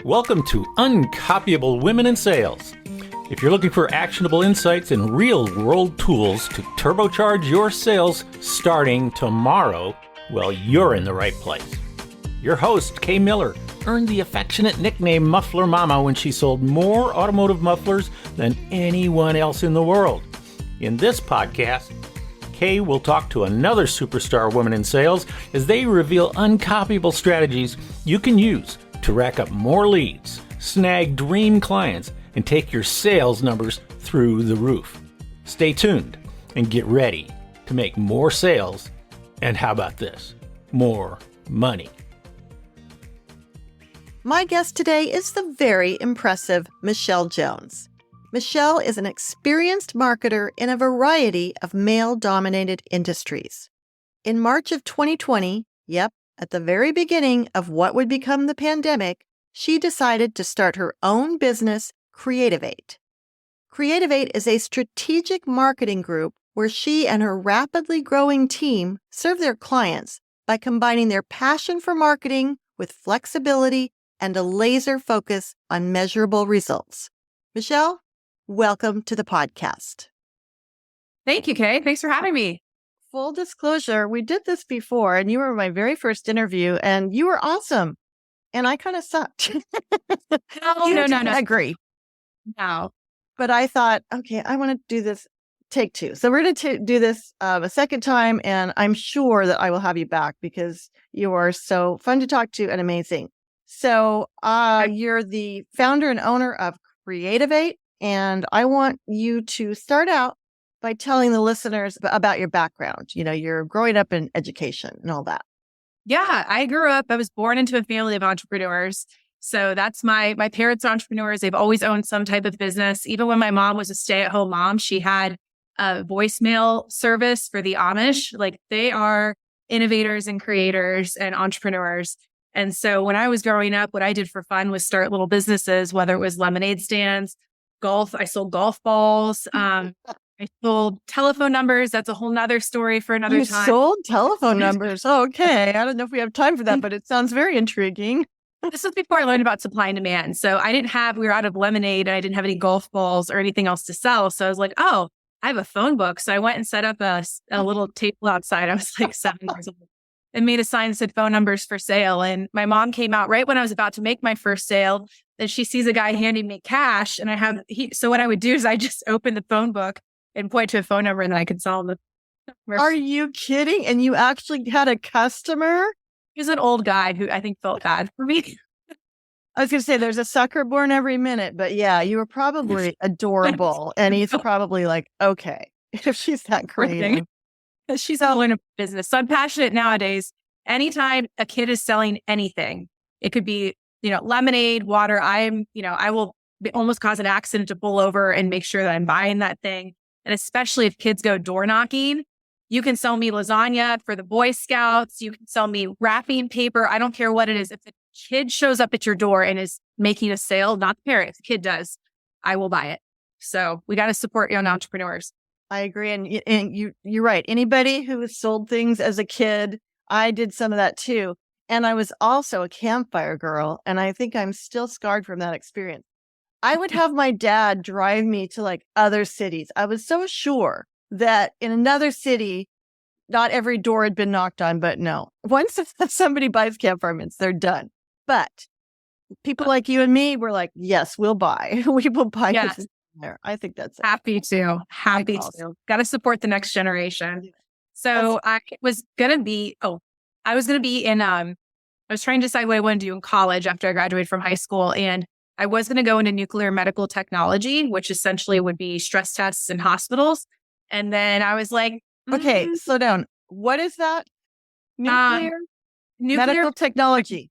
Welcome to Uncopyable Women in Sales. If you're looking for actionable insights and real-world tools to turbocharge your sales starting tomorrow, well, you're in the right place. Your host, Kay Miller, earned the affectionate nickname Muffler Mama when she sold more automotive mufflers than anyone else in the world. In this podcast, Kay will talk to another superstar woman in sales as they reveal uncopyable strategies you can use to rack up more leads, snag dream clients, and take your sales numbers through the roof. Stay tuned and get ready to make more sales and how about this? More money. My guest today is the very impressive Michelle Jones. Michelle is an experienced marketer in a variety of male-dominated industries. In March of 2020, at the very beginning of what would become the pandemic, she decided to start her own business, Creativate. Creativate is a strategic marketing group where she and her rapidly growing team serve their clients by combining their passion for marketing with flexibility and a laser focus on measurable results. Michelle, welcome to the podcast. Thank you, Kay. Thanks for having me. Full disclosure, we did this before, and you were my very first interview, and you were awesome. And I kind of sucked. No. Agree. No. But I thought, okay, I want to do this take two. So we're going to do this a second time, and I'm sure that I will have you back because you are so fun to talk to and amazing. So you're the founder and owner of Creativate, and I want you to start out by telling the listeners about your background. You know, you're growing up in education and all that. Yeah, I was born into a family of entrepreneurs. So that's my parents are entrepreneurs. They've always owned some type of business. Even when my mom was a stay-at-home mom, she had a voicemail service for the Amish. Like, they are innovators and creators and entrepreneurs. And so when I was growing up, what I did for fun was start little businesses, whether it was lemonade stands, golf. I sold golf balls. I sold telephone numbers. That's a whole nother story for another time. You sold telephone numbers. Okay. I don't know if we have time for that, but it sounds very intriguing. This was before I learned about supply and demand. So we were out of lemonade and I didn't have any golf balls or anything else to sell. So I was like, oh, I have a phone book. So I went and set up a little table outside. I was like 7 years old and made a sign that said phone numbers for sale. And my mom came out right when I was about to make my first sale. Then she sees a guy handing me cash. And so what I would do is I just open the phone book and point to a phone number and then I could sell them. Are you kidding? And you actually had a customer? He was an old guy who I think felt bad for me. I was going to say there's a sucker born every minute, but yeah, you were probably adorable. And he's probably like, okay, if she's that creative. She's all in a business. So I'm passionate nowadays. Anytime a kid is selling anything, it could be, lemonade, water. I will almost cause an accident to pull over and make sure that I'm buying that thing. And especially if kids go door knocking, you can sell me lasagna for the Boy Scouts. You can sell me wrapping paper. I don't care what it is. If the kid shows up at your door and is making a sale, not the parent, if the kid does, I will buy it. So we got to support young entrepreneurs. I agree. And you're right. Anybody who has sold things as a kid, I did some of that too. And I was also a campfire girl. And I think I'm still scarred from that experience. I would have my dad drive me to like other cities. I was so sure that in another city, not every door had been knocked on, but no. Once somebody buys campfire mints, they're done. But people like you and me were like, yes, we'll buy. We will buy this there. I think that's it. Happy to. Got to support the next generation. So I was going to be in, I was trying to decide what I wanted to do in college after I graduated from high school. And I was going to go into nuclear medical technology, which essentially would be stress tests in hospitals. And then I was like, okay, slow down. What is that? Nuclear medical technology.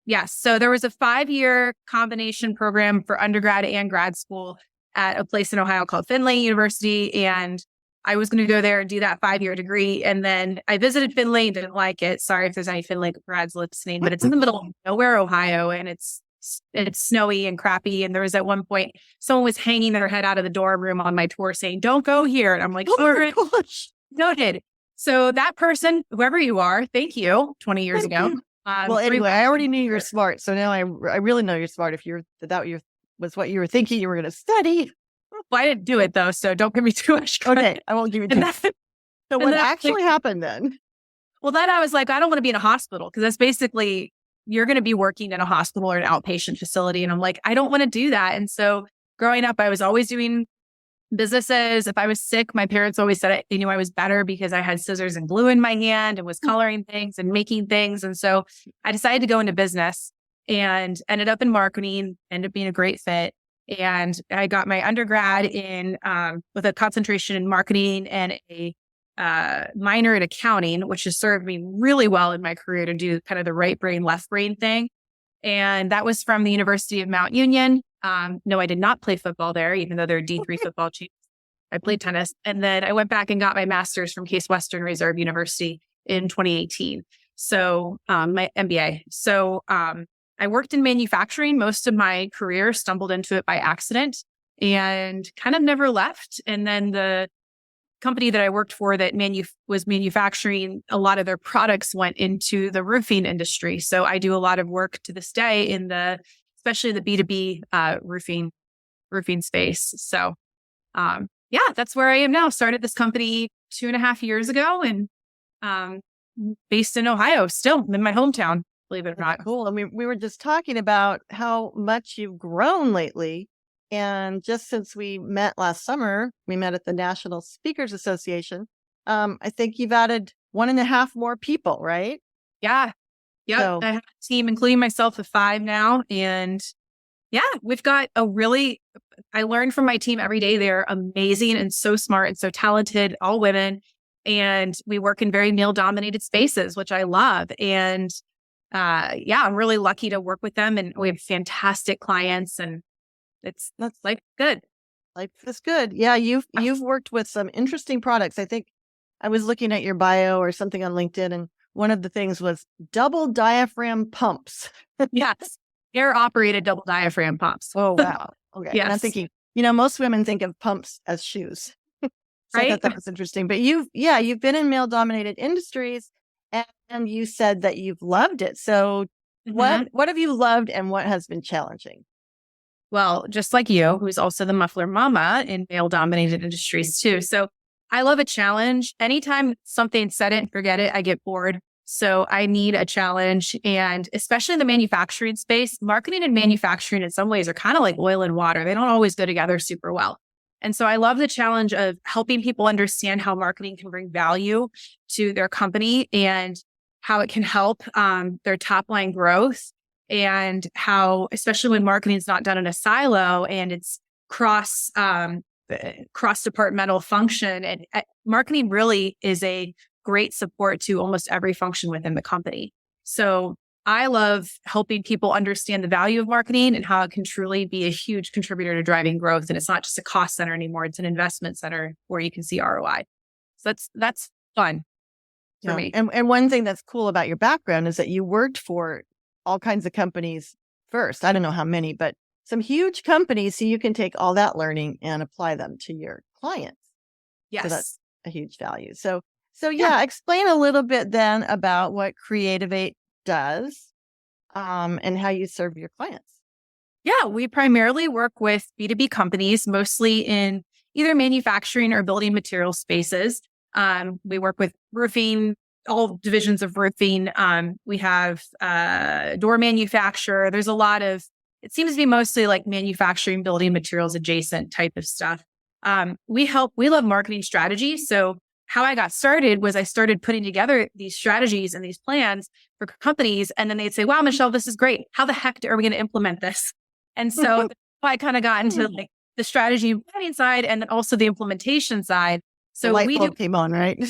Yes. So there was a 5-year combination program for undergrad and grad school at a place in Ohio called Findlay University. And I was going to go there and do that 5-year degree. And then I visited Findlay and didn't like it. Sorry if there's any Findlay grads listening, but it's in the middle of nowhere, Ohio. And it's snowy and crappy. And there was at one point, someone was hanging their head out of the dorm room on my tour saying, don't go here. And I'm like, oh my gosh. Noted. So that person, whoever you are, thank you, 20 years ago. Well, anyway, I already knew you were smart. So now I really know you're smart. If was what you were thinking you were going to study. Well, I didn't do it though, so don't give me too much credit. Okay, I won't give you too much. So what actually happened then? Well, then I was like, I don't want to be in a hospital because that's basically, you're going to be working in a hospital or an outpatient facility. And I'm like, I don't want to do that. And so growing up, I was always doing businesses. If I was sick, my parents always said they knew I was better because I had scissors and glue in my hand and was coloring things and making things. And so I decided to go into business and ended up in marketing, ended up being a great fit. And I got my undergrad in with a concentration in marketing and a minor in accounting, which has served me really well in my career to do kind of the right brain, left brain thing. And that was from the University of Mount Union. No, I did not play football there, even though they're D3 football teams. I played tennis. And then I went back and got my master's from Case Western Reserve University in 2018. So my MBA. So I worked in manufacturing most of my career, stumbled into it by accident and kind of never left. And then the company that I worked for that was manufacturing, a lot of their products went into the roofing industry. So I do a lot of work to this day in especially the B2B roofing space. So yeah, that's where I am now. Started this company 2.5 years ago and based in Ohio, still in my hometown, believe it or not. Cool. And we were just talking about how much you've grown lately. And just since we met last summer, we met at the National Speakers Association. I think you've added 1.5 more people, right? Yeah. Yep. So, I have a team, including myself, of 5 now. And yeah, we've got I learn from my team every day. They're amazing and so smart and so talented, all women. And we work in very male dominated spaces, which I love. And yeah, I'm really lucky to work with them. And we have fantastic clients and that's like good. Life is good. Yeah. You've worked with some interesting products. I think I was looking at your bio or something on LinkedIn, and one of the things was double diaphragm pumps. Yes. Air operated double diaphragm pumps. Oh, wow. Okay. Yes. And I'm thinking, most women think of pumps as shoes. So right? I thought that was interesting. But you've been in male dominated industries and you said that you've loved it. So what have you loved and what has been challenging? Well, just like you, who's also the Muffler Mama in male-dominated industries too. So I love a challenge. Anytime something set it and forget it, I get bored. So I need a challenge. And especially in the manufacturing space, marketing and manufacturing in some ways are kind of like oil and water. They don't always go together super well. And so I love the challenge of helping people understand how marketing can bring value to their company and how it can help their top line growth. And how, especially when marketing is not done in a silo and it's cross departmental function, and marketing really is a great support to almost every function within the company. So I love helping people understand the value of marketing and how it can truly be a huge contributor to driving growth. And it's not just a cost center anymore; it's an investment center where you can see ROI. So that's fun for me. And one thing that's cool about your background is that you worked for all kinds of companies first. I don't know how many, but some huge companies. So you can take all that learning and apply them to your clients. Yes. So that's a huge value. So yeah, explain a little bit then about what Creativate does and how you serve your clients. Yeah, we primarily work with B2B companies, mostly in either manufacturing or building material spaces. We work with roofing, all divisions of roofing. We have door manufacturer. There's a lot of, it seems to be mostly like manufacturing, building materials adjacent type of stuff. We love marketing strategy. So how I got started was I started putting together these strategies and these plans for companies. And then they'd say, wow, Michelle, this is great. How the heck are we going to implement this? And so I kind of got into like the strategy planning side and then also the implementation side. So the light bulb came on, right?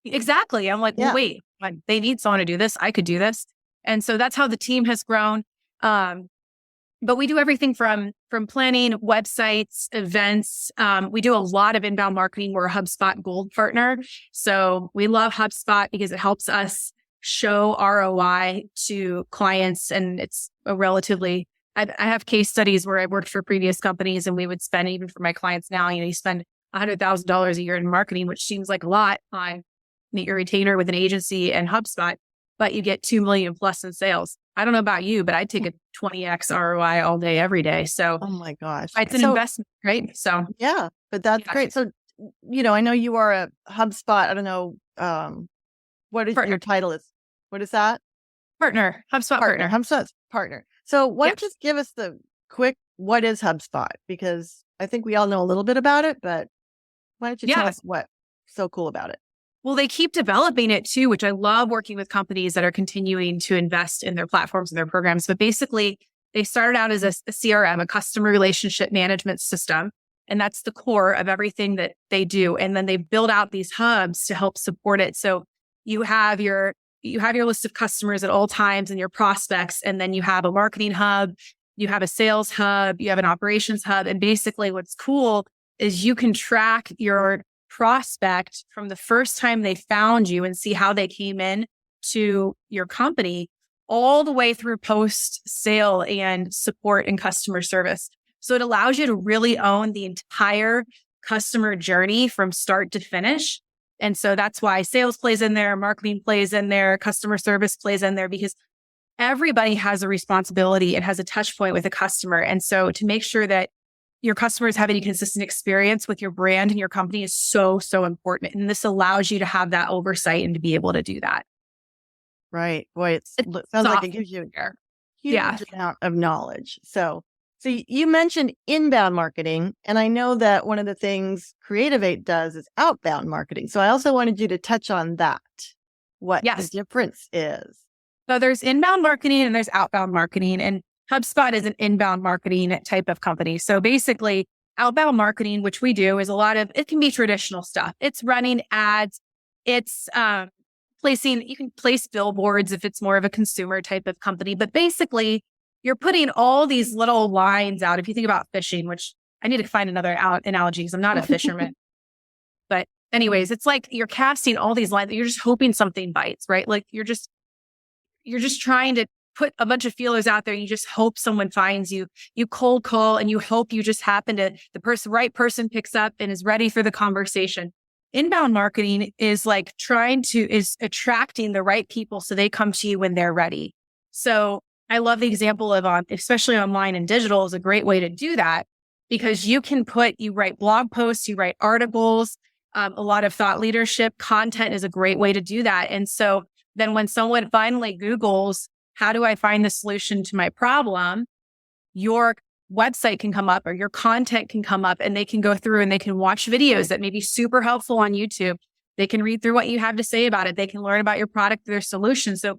Exactly. I'm like, well, wait, they need someone to do this. I could do this. And so that's how the team has grown. But we do everything from planning, websites, events. We do a lot of inbound marketing. We're a HubSpot Gold partner. So we love HubSpot because it helps us show ROI to clients. And it's a relatively, I have case studies where I worked for previous companies and we would spend, even for my clients now, you spend $100,000 a year in marketing, which seems like a lot on your retainer with an agency and HubSpot. but you get 2 million plus in sales. I don't know about you, but I'd take a 20x ROI all day, every day. So Oh my gosh. it's an investment, right? So yeah, but that's great. So, I know you are a HubSpot. I don't know, what is your title is. What is that? Partner, HubSpot partner. HubSpot's partner. So why don't Yes. you just give us the quick, what is HubSpot? Because I think we all know a little bit about it, but why don't you tell us what's so cool about it? Well, they keep developing it too, which I love working with companies that are continuing to invest in their platforms and their programs. But basically, they started out as a CRM, a customer relationship management system. And that's the core of everything that they do. And then they build out these hubs to help support it. So you have your list of customers at all times and your prospects. And then you have a marketing hub, you have a sales hub, you have an operations hub. And basically what's cool is you can track your prospect from the first time they found you and see how they came in to your company all the way through post sale and support and customer service. So it allows you to really own the entire customer journey from start to finish. And so that's why sales plays in there, marketing plays in there, customer service plays in there, because everybody has a responsibility and has a touch point with a customer. And so to make sure that your customers have any consistent experience with your brand and your company is so, so important. And this allows you to have that oversight and to be able to do that. Right. Boy, it sounds like it gives you a huge amount of knowledge. So you mentioned inbound marketing, and I know that one of the things Creativate does is outbound marketing. So I also wanted you to touch on that, what the difference is. So there's inbound marketing and there's outbound marketing, and HubSpot is an inbound marketing type of company. So basically, outbound marketing, which we do, is it can be traditional stuff. It's running ads. It's you can place billboards if it's more of a consumer type of company. But basically, you're putting all these little lines out. If you think about fishing, which I need to find another analogy because I'm not a fisherman. But anyways, it's like you're casting all these lines. You're just hoping something bites, right? Like you're just trying to put a bunch of feelers out there. You just hope someone finds you. You cold call and you hope you just happen to, right person picks up and is ready for the conversation. Inbound marketing is attracting the right people so they come to you when they're ready. So I love the example of especially online and digital is a great way to do that, because you write blog posts, you write articles, a lot of thought leadership content is a great way to do that. And so then when someone finally Googles, how do I find the solution to my problem? Your website can come up or your content can come up, and they can go through and they can watch videos that may be super helpful on YouTube. They can read through what you have to say about it. They can learn about your product, their solution. So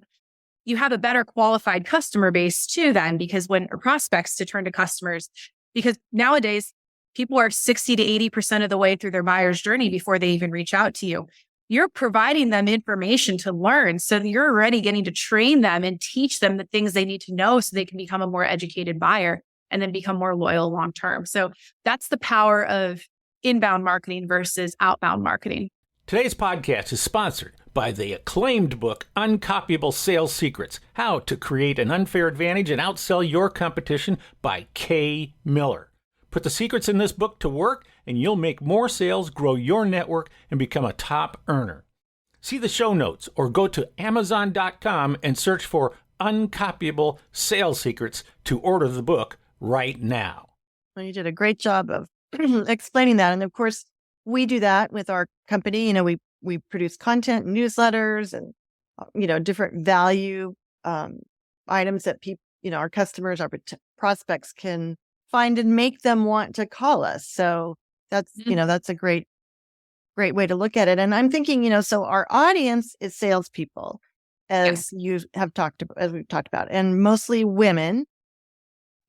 you have a better qualified customer base too then, because prospects to turn to customers, because nowadays people are 60 to 80% of the way through their buyer's journey before they even reach out to you. You're providing them information to learn. So you're already getting to train them and teach them the things they need to know so they can become a more educated buyer and then become more loyal long-term. So that's the power of inbound marketing versus outbound marketing. Today's podcast is sponsored by the acclaimed book, Uncopyable Sales Secrets, How to Create an Unfair Advantage and Outsell Your Competition by Kay Miller. Put the secrets in this book to work and you'll make more sales, grow your network, and become a top earner. See the show notes or go to Amazon.com and search for Uncopyable Sales Secrets to order the book right now. Well, you did a great job of explaining that. And of course, we do that with our company. We produce content, newsletters, and different value items that people, our customers, our prospects can find and make them want to call us. So that's that's a great way to look at it. And I'm thinking, so our audience is salespeople, as we've talked about, and mostly women.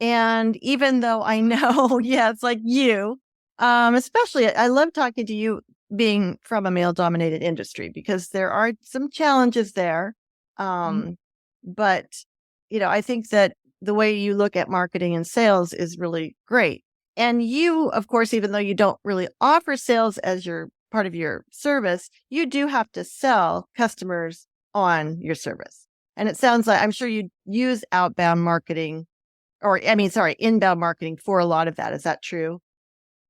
And even though I know, it's like you, especially, I love talking to you being from a male-dominated industry, because there are some challenges there. But, I think that the way you look at marketing and sales is really great. And you, of course, even though you don't really offer sales as your part of your service, you do have to sell customers on your service. And it sounds like, I'm sure you use inbound marketing for a lot of that. Is that true?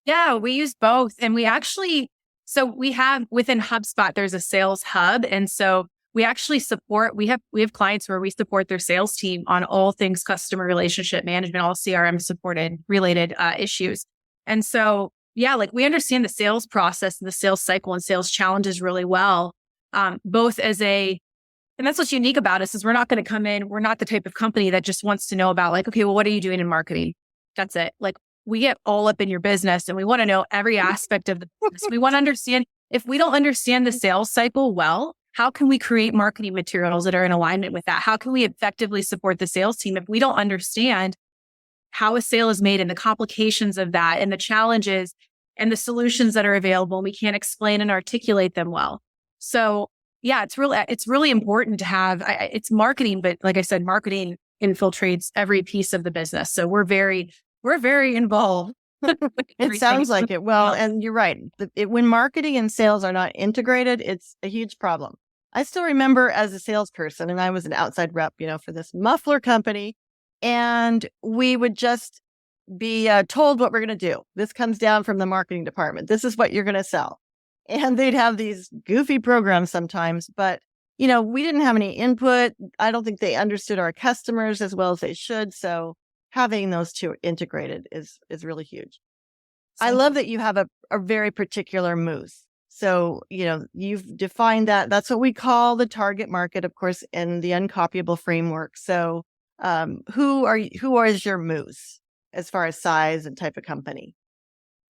Yeah, we use both. And we have within HubSpot, there's a sales hub. And so we actually support, we have clients where we support their sales team on all things customer relationship management, all CRM supported related issues. And so, yeah, like we understand the sales process and the sales cycle and sales challenges really well, both as and that's what's unique about us is we're not going to come in. We're not the type of company that just wants to know about like, okay, well, what are you doing in marketing? That's it. Like we get all up in your business and we want to know every aspect of the business. We want to understand if we don't understand the sales cycle well, how can we create marketing materials that are in alignment with that? How can we effectively support the sales team if we don't understand how a sale is made and the complications of that and the challenges and the solutions that are available? And we can't explain and articulate them well. So yeah, it's really important to have, it's marketing, but like I said, marketing infiltrates every piece of the business. So we're very involved. It sounds like it. Well, and you're right. When marketing and sales are not integrated, it's a huge problem. I still remember as a salesperson, and I was an outside rep, for this muffler company, and we would just be told what we're going to do. This comes down from the marketing department. This is what you're going to sell. And they'd have these goofy programs sometimes, but, we didn't have any input. I don't think they understood our customers as well as they should. So having those two integrated is really huge. I love that you have a very particular moose. So, you've defined that. That's what we call the target market, of course, in the Uncopyable framework. So who is your moose as far as size and type of company?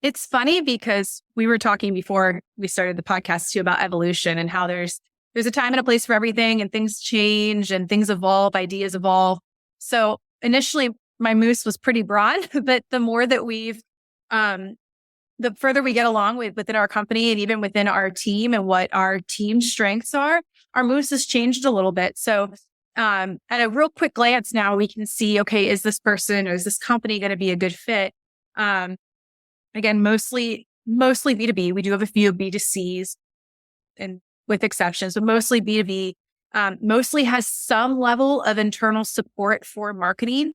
It's funny because we were talking before we started the podcast too about evolution and how there's a time and a place for everything and things change and things evolve, ideas evolve. So initially my moose was pretty broad, but the more that the further we get along within our company and even within our team and what our team strengths are, our moose has changed a little bit. So at a real quick glance now, we can see, okay, is this person or is this company going to be a good fit? Again, mostly B2B. We do have a few B2Cs and with exceptions, but mostly B2B, mostly has some level of internal support for marketing,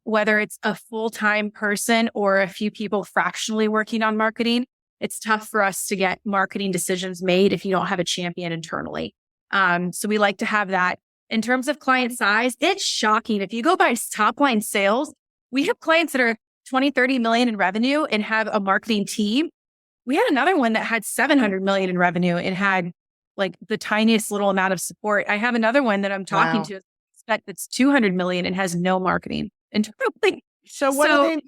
whether it's a full-time person or a few people fractionally working on marketing. It's tough for us to get marketing decisions made if you don't have a champion internally. So we like to have that. In terms of client size, it's shocking. If you go by top line sales, we have clients that are 20, 30 million in revenue and have a marketing team. We had another one that had 700 million in revenue and had like the tiniest little amount of support. I have another one that I'm talking to that's 200 million and has no marketing internally. So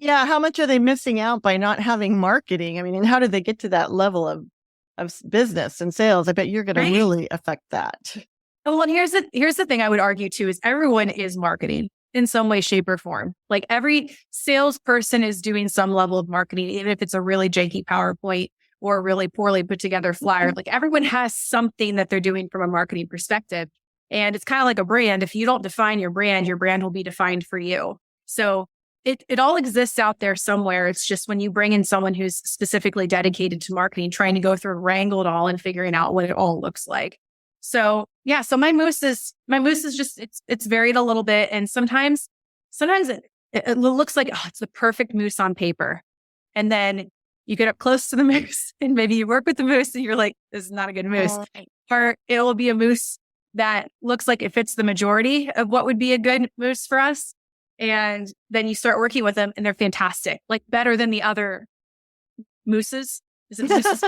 how much are they missing out by not having marketing? I mean, and how did they get to that level of business and sales? I bet you're going to really affect that. Well, and here's the thing I would argue too is everyone is marketing in some way, shape, or form. Like every salesperson is doing some level of marketing, even if it's a really janky PowerPoint or a really poorly put together flyer. Like everyone has something that they're doing from a marketing perspective. And it's kind of like a brand. If you don't define your brand will be defined for you. So it all exists out there somewhere. It's just when you bring in someone who's specifically dedicated to marketing, trying to go through and wrangle it all and figuring out what it all looks like. So yeah, so my moose is just, it's varied a little bit. And sometimes it looks like, it's the perfect moose on paper. And then you get up close to the moose and maybe you work with the moose and you're like, this is not a good moose. Or it will be a moose that looks like it fits the majority of what would be a good moose for us. And then you start working with them and they're fantastic, like better than the other mooses. Is it mooses?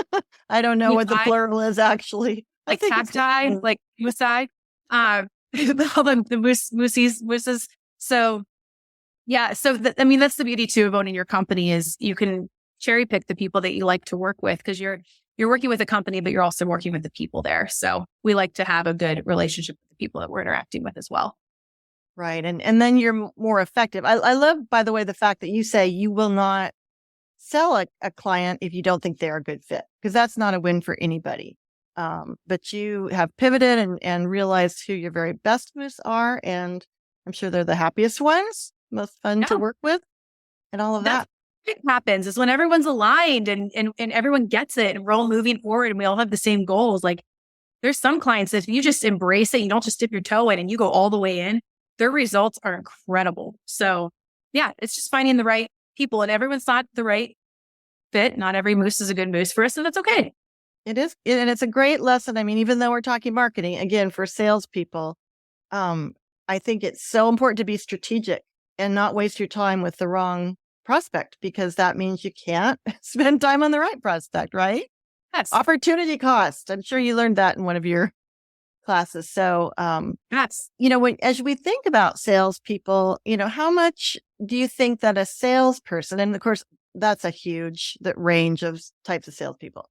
I don't know what the plural is actually. Like cacti, like moosei, the mooses. So yeah, that's the beauty too of owning your company is you can cherry pick the people that you like to work with because you're working with a company, but you're also working with the people there. So we like to have a good relationship with the people that we're interacting with as well. Right. And then you're more effective. I love, by the way, the fact that you say you will not sell a client if you don't think they're a good fit, because that's not a win for anybody. But you have pivoted and realized who your very best moose are. And I'm sure they're the happiest ones, most fun to work with and all of that. What happens is when everyone's aligned and everyone gets it and we're all moving forward and we all have the same goals. Like there's some clients that if you just embrace it, you don't just dip your toe in and you go all the way in, their results are incredible. So yeah, it's just finding the right people and everyone's not the right fit. Not every moose is a good moose for us. And that's okay. It is. And it's a great lesson. I mean, even though we're talking marketing, again, for salespeople, I think it's so important to be strategic and not waste your time with the wrong prospect, because that means you can't spend time on the right prospect, right? Yes. Opportunity cost. I'm sure you learned that in one of your classes. So, Yes. as we think about salespeople, how much do you think that a salesperson, and of course, that's a huge range of types of salespeople,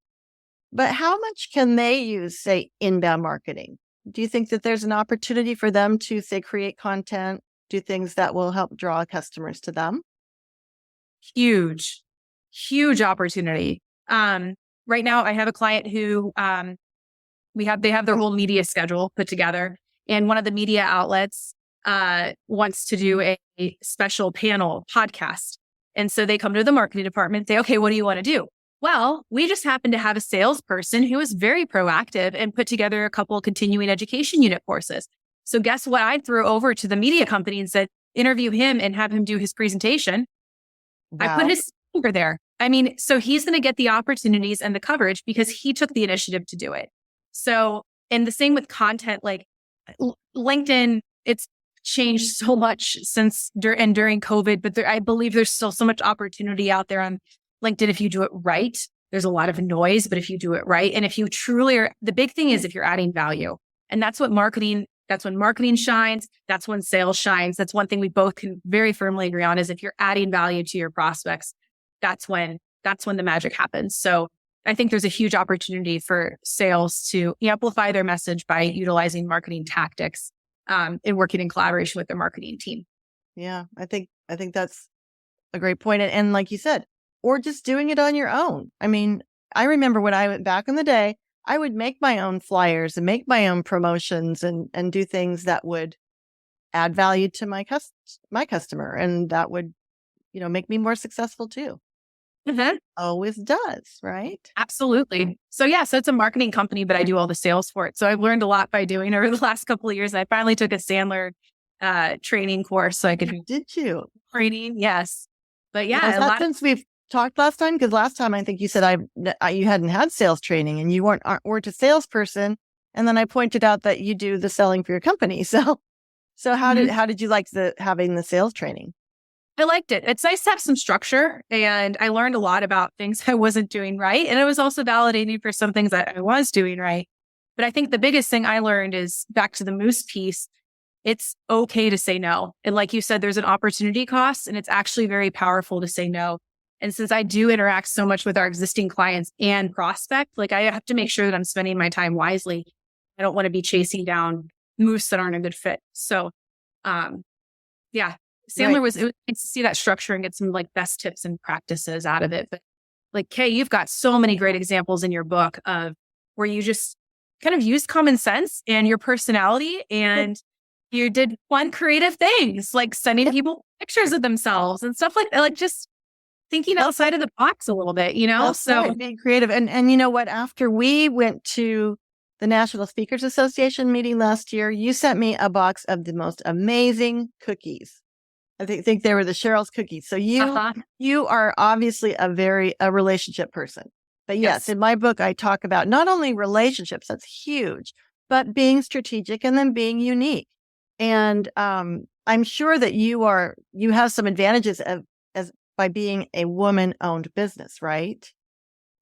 but how much can they use, say, inbound marketing? Do you think that there's an opportunity for them to, say, create content, do things that will help draw customers to them? Huge opportunity. Right now I have a client who, they have their whole media schedule put together, and one of the media outlets, wants to do a special panel podcast. And so they come to the marketing department, say, okay, what do you want to do? Well, we just happen to have a salesperson who is very proactive and put together a couple of continuing education unit courses. So guess what? I threw over to the media company and said, interview him and have him do his presentation. Wow. I put his finger there. I mean, so he's going to get the opportunities and the coverage because he took the initiative to do it. So, and the same with content, like LinkedIn, it's changed so much since during COVID, but I believe there's still so much opportunity out there on LinkedIn if you do it right. There's a lot of noise, but if you do it right, and if you truly are, the big thing is if you're adding value, and that's when marketing shines. That's when sales shines. That's one thing we both can very firmly agree on, is if you're adding value to your prospects, that's when the magic happens. So I think there's a huge opportunity for sales to amplify their message by utilizing marketing tactics, and working in collaboration with their marketing team. Yeah, I think that's a great point. And like you said, or just doing it on your own. I mean, I remember when I went back in the day, I would make my own flyers and make my own promotions and do things that would add value to my customer. And that would, make me more successful too. Mm-hmm. Always does, right? Absolutely. So it's a marketing company, but I do all the sales for it. So I've learned a lot by doing it over the last couple of years. I finally took a Sandler training course so I could. Did you? Training, yes. But since we've talked last time, because last time I think you said you hadn't had sales training and you weren't a salesperson, and then I pointed out that you do the selling for your company. So how did you like having the sales training? I liked it. It's nice to have some structure, and I learned a lot about things I wasn't doing right, and it was also validating for some things that I was doing right. But I think the biggest thing I learned is back to the moose piece. It's okay to say no. And like you said, there's an opportunity cost, and it's actually very powerful to say no. And since I do interact so much with our existing clients and prospect, like I have to make sure that I'm spending my time wisely. I don't want to be chasing down moose that aren't a good fit. So, Sandler it was nice to see that structure and get some like best tips and practices out of it. But like, Kay, you've got so many great examples in your book of where you just kind of used common sense and your personality, and you did fun, creative things like sending people pictures of themselves and stuff like that, like just thinking outside of the box a little bit, So being creative. And you know what? After we went to the National Speakers Association meeting last year, you sent me a box of the most amazing cookies. I think they were the Cheryl's cookies. So you are obviously a relationship person. But yes, in my book, I talk about not only relationships, that's huge, but being strategic and then being unique. And I'm sure that you have some advantages as by being a woman-owned business, right?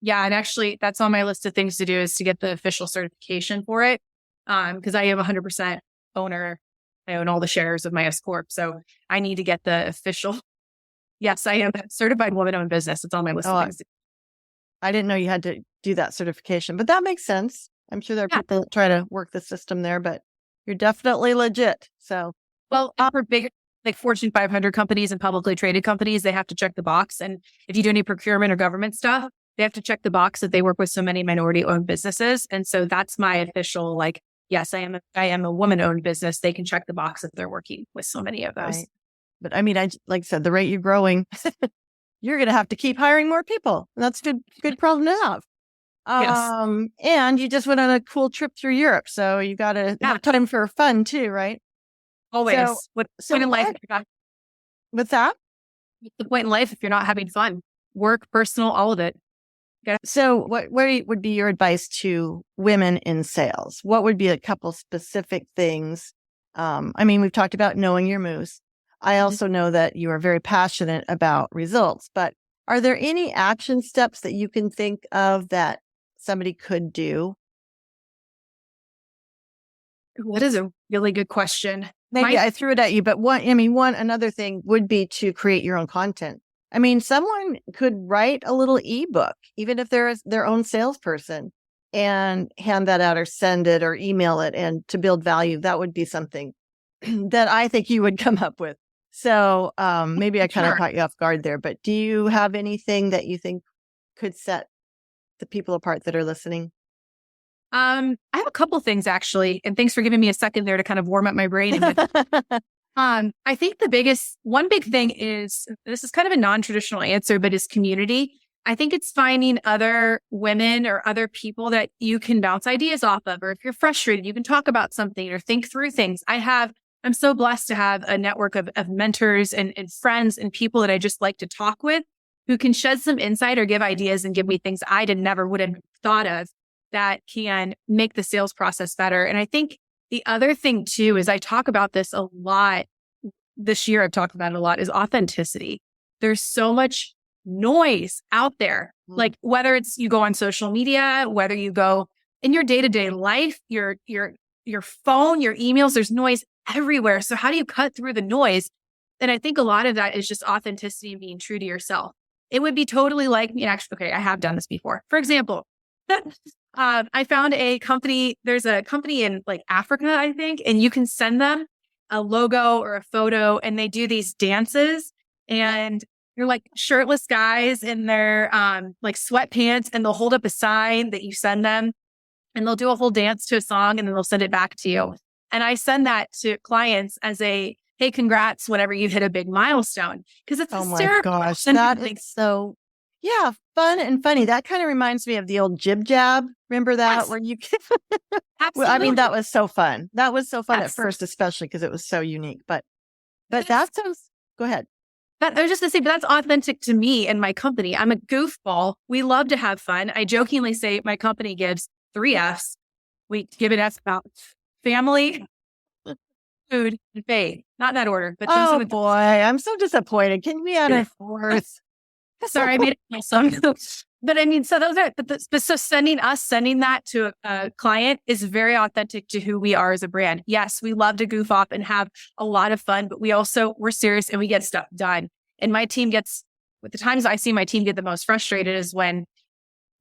Yeah, and actually, that's on my list of things to do is to get the official certification for it, because I am 100% owner. I own all the shares of my S Corp, so I need to get the official. Yes, I am a certified woman-owned business. It's on my list of things. I didn't know you had to do that certification, but that makes sense. I'm sure there are people that try to work the system there, but you're definitely legit. So, for big, like Fortune 500 companies and publicly traded companies, they have to check the box. And if you do any procurement or government stuff, they have to check the box that they work with so many minority-owned businesses. And so that's my official, like, yes, I am a woman-owned business. They can check the box if they're working with so many of those. Right. But I mean, like I said, the rate you're growing, you're going to have to keep hiring more people. That's a good problem to have. Yes. And you just went on a cool trip through Europe. So you got to have time for fun too, right? Always. What's the point in life? What's that? What's the point in life if you're not having fun? Work, personal, all of it. So what would be your advice to women in sales? What would be a couple specific things? We've talked about knowing your moves. I also know that you are very passionate about results, but are there any action steps that you can think of that somebody could do? That is a really good question. Maybe I threw it at you, but another thing would be to create your own content. Someone could write a little ebook, even if they're their own salesperson, and hand that out or send it or email it, and to build value. That would be something that I think you would come up with. So maybe I kind of caught you off guard there, but do you have anything that you think could set the people apart that are listening? I have a couple things actually, and thanks for giving me a second there to kind of warm up my brain. I think one big thing is, this is kind of a non-traditional answer, but is community. I think it's finding other women or other people that you can bounce ideas off of, or if you're frustrated, you can talk about something or think through things. I'm so blessed to have a network of mentors and friends and people that I just like to talk with, who can shed some insight or give ideas and give me things I never would have thought of that can make the sales process better. And I think the other thing too, is I talk about this a lot this year, I've talked about it a lot, is authenticity. There's so much noise out there. Like whether it's you go on social media, whether you go in your day-to-day life, your phone, your emails, there's noise everywhere. So how do you cut through the noise? And I think a lot of that is just authenticity and being true to yourself. It would be totally like me. Actually, okay, I have done this before. For example, I found a company. There's a company in like Africa, I think, and you can send them a logo or a photo, and they do these dances, and they're like shirtless guys in their like sweatpants, and they'll hold up a sign that you send them, and they'll do a whole dance to a song, and then they'll send it back to you. And I send that to clients as a, hey, congrats whenever you've hit a big milestone, because it's hysterical. Oh my gosh, that is so. Yeah, fun and funny. That kind of reminds me of the old jib jab. Remember that? Yes. Where you Absolutely. that was so fun. That was so fun Yes. at first, especially because it was so unique. But that sounds, go ahead. I was just going to say, but that's authentic to me and my company. I'm a goofball. We love to have fun. I jokingly say my company gives 3 Fs. We give it Fs about family, food, and faith. Not in that order, but those are the boy, I'm so disappointed. Can we add a 4th? Sorry, I made it myself. But I mean, so those are, so sending that to a client is very authentic to who we are as a brand. Yes, we love to goof off and have a lot of fun, but we're serious and we get stuff done. And my team with the times I see my team get the most frustrated is when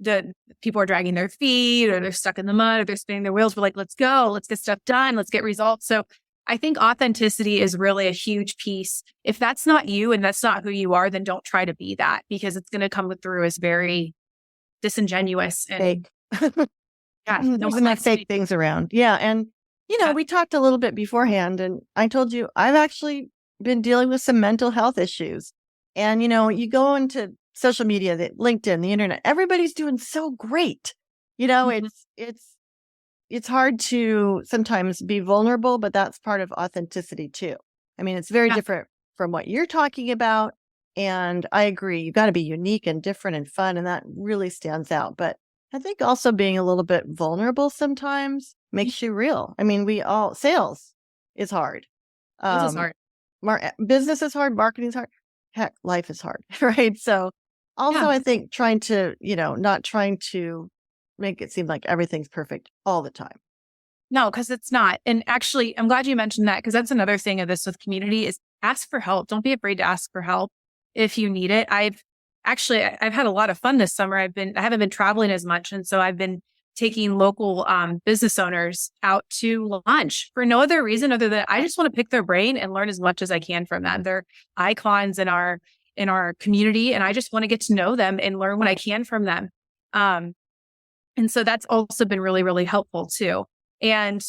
the people are dragging their feet, or they're stuck in the mud, or they're spinning their wheels. We're like, let's go, let's get stuff done, let's get results. So I think authenticity is really a huge piece. If that's not you and that's not who you are, then don't try to be that, because it's going to come through as very disingenuous and fake. Yeah, there's enough fake things around. Yeah. And, we talked a little bit beforehand, and I told you I've actually been dealing with some mental health issues. And, you go into social media, LinkedIn, the internet, everybody's doing so great. It's hard to sometimes be vulnerable, but that's part of authenticity too. It's very different from what you're talking about. And I agree, you got to be unique and different and fun. And that really stands out. But I think also being a little bit vulnerable sometimes makes you real. Sales is hard. This is hard. Business is hard. Marketing is hard. Heck, life is hard. Right. So also, I think trying to, not trying to make it seem like everything's perfect all the time. No, because it's not. And actually, I'm glad you mentioned that, because that's another thing of this with community is ask for help. Don't be afraid to ask for help if you need it. I've had a lot of fun this summer. I haven't been traveling as much. And so I've been taking local business owners out to lunch for no other reason other than I just want to pick their brain and learn as much as I can from them. They're icons in our community, and I just want to get to know them and learn what I can from them. And so that's also been really, really helpful too. And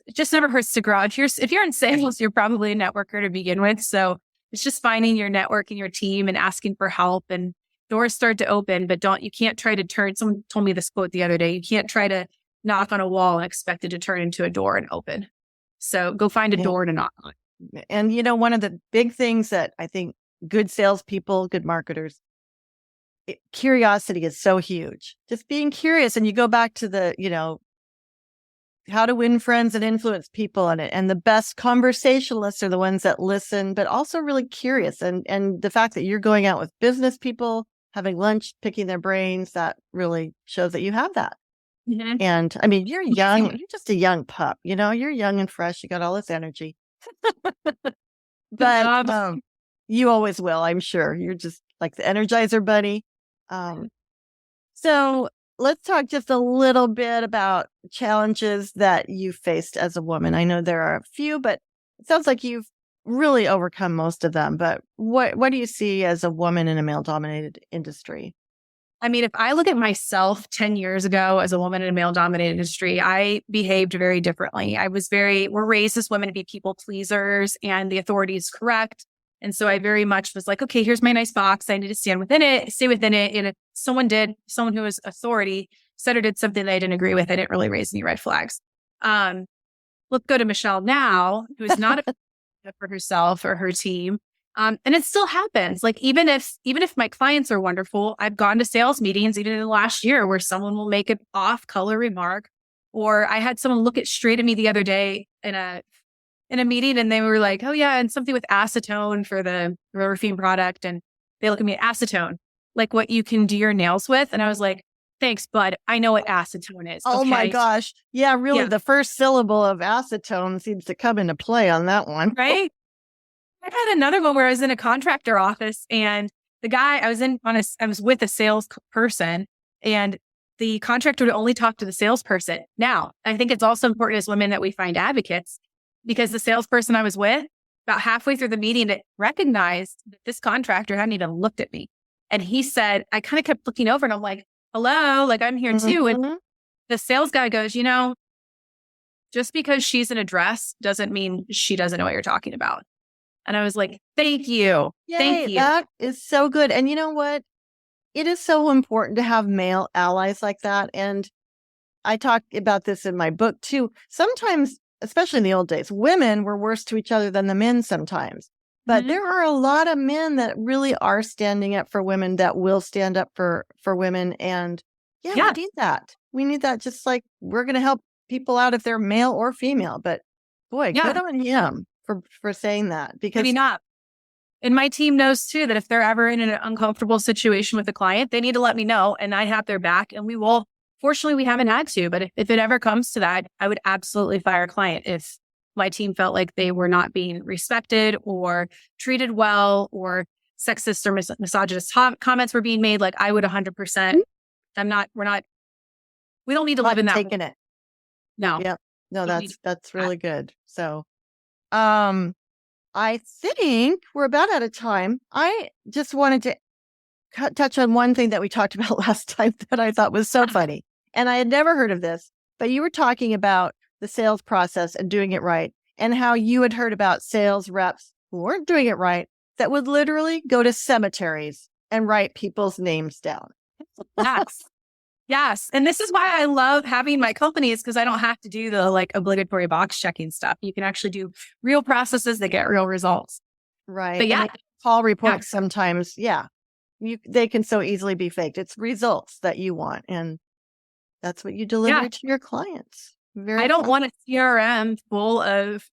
it just never hurts to grow. If you're in sales, you're probably a networker to begin with. So it's just finding your network and your team and asking for help, and doors start to open, but you can't try to turn. Someone told me this quote the other day. You can't try to knock on a wall and expect it to turn into a door and open. So go find a door to knock on. And one of the big things that I think good salespeople, good marketers curiosity is so huge. Just being curious. And you go back to the, how to win friends and influence people in it. And the best conversationalists are the ones that listen, but also really curious. And the fact that you're going out with business people, having lunch, picking their brains, that really shows that you have that. Mhm. And I mean, you're young. You're just a young pup. You're young and fresh. You got all this energy. But you always will, I'm sure. You're just like the Energizer Bunny. So let's talk just a little bit about challenges that you faced as a woman. I know there are a few, but it sounds like you've really overcome most of them. But what do you see as a woman in a male-dominated industry? I mean, if I look at myself 10 years ago as a woman in a male-dominated industry, I behaved very differently. We're raised as women to be people pleasers, and the authority is correct. And so I very much was like, okay, here's my nice box. I need to stay within it. And if someone who was authority said or did something that I didn't agree with, I didn't really raise any red flags. Let's go to Michelle now, who is not a for herself or her team. And it still happens. Like, even if my clients are wonderful, I've gone to sales meetings, even in the last year, where someone will make an off color remark, or I had someone look straight at me the other day in a meeting, and they were like, oh yeah, and something with acetone for the roofing product. And they look at me, acetone, like what you can do your nails with. And I was like, thanks, bud. I know what acetone is. Oh my okay? gosh. Yeah, really. Yeah. The first syllable of acetone seems to come into play on that one. Right? I had another one where I was in a contractor office, and the guy I was with a salesperson, and the contractor would only talk to the salesperson. Now, I think it's also important as women that we find advocates, because the salesperson I was with, about halfway through the meeting, it recognized that this contractor hadn't even looked at me. And he said, I kind of kept looking over, and I'm like, hello, like I'm here too. Mm-hmm. And the sales guy goes, just because she's in a dress doesn't mean she doesn't know what you're talking about. And I was like, thank you. Yay, Thank you. that is so good. And you know what? It is so important to have male allies like that. And I talk about this in my book too. Sometimes, especially in the old days, women were worse to each other than the men sometimes. But there are a lot of men that really are standing up for women, that will stand up for women. And we need that. We need that. Just like we're going to help people out if they're male or female. But boy, good on him for saying that. Because maybe not. And my team knows too that if they're ever in an uncomfortable situation with a client, they need to let me know, and I have their back, and we will. Fortunately, we haven't had to, but if it ever comes to that, I would absolutely fire a client if my team felt like they were not being respected or treated well, or sexist or misogynist comments were being made. Like, I would 100%. We don't need to live in that. Taking it. No. Yep. No, that's really good. So, I think we're about out of time. I just wanted to touch on one thing that we talked about last time that I thought was so funny. And I had never heard of this, but you were talking about the sales process and doing it right, and how you had heard about sales reps who weren't doing it right, that would literally go to cemeteries and write people's names down. Yes. And this is why I love having my companies, because I don't have to do the obligatory box checking stuff. You can actually do real processes that get real results. Right. But yeah, call reports sometimes. Yeah. They can so easily be faked. It's results that you want. And that's what you deliver to your clients. I don't want a CRM full of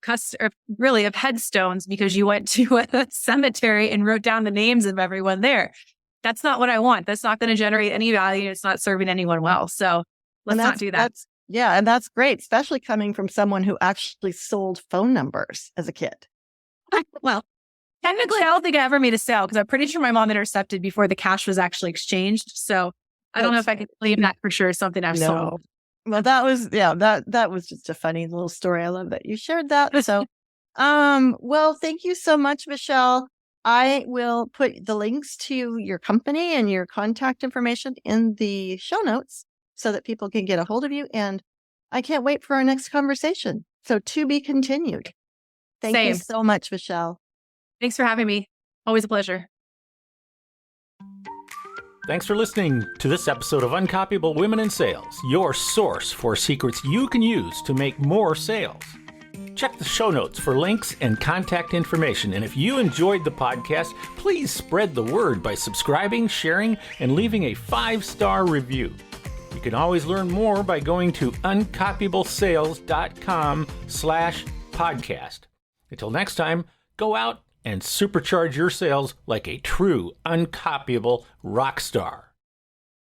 of headstones because you went to a cemetery and wrote down the names of everyone there. That's not what I want. That's not going to generate any value. It's not serving anyone well. So let's not do that. And that's great, especially coming from someone who actually sold phone numbers as a kid. Well, technically, I don't think I ever made a sale, because I'm pretty sure my mom intercepted before the cash was actually exchanged. So I don't know if I can claim that for sure. Something I've sold. Well, that was just a funny little story. I love that you shared that. So, well, thank you so much, Michelle. I will put the links to your company and your contact information in the show notes so that people can get a hold of you. And I can't wait for our next conversation. So, to be continued. Thank you so much, Michelle. Thanks for having me. Always a pleasure. Thanks for listening to this episode of Uncopyable Women in Sales, your source for secrets you can use to make more sales. Check the show notes for links and contact information. And if you enjoyed the podcast, please spread the word by subscribing, sharing, and leaving a 5-star review. You can always learn more by going to uncopyablesales.com/podcast. Until next time, go out and supercharge your sales like a true uncopyable rock star.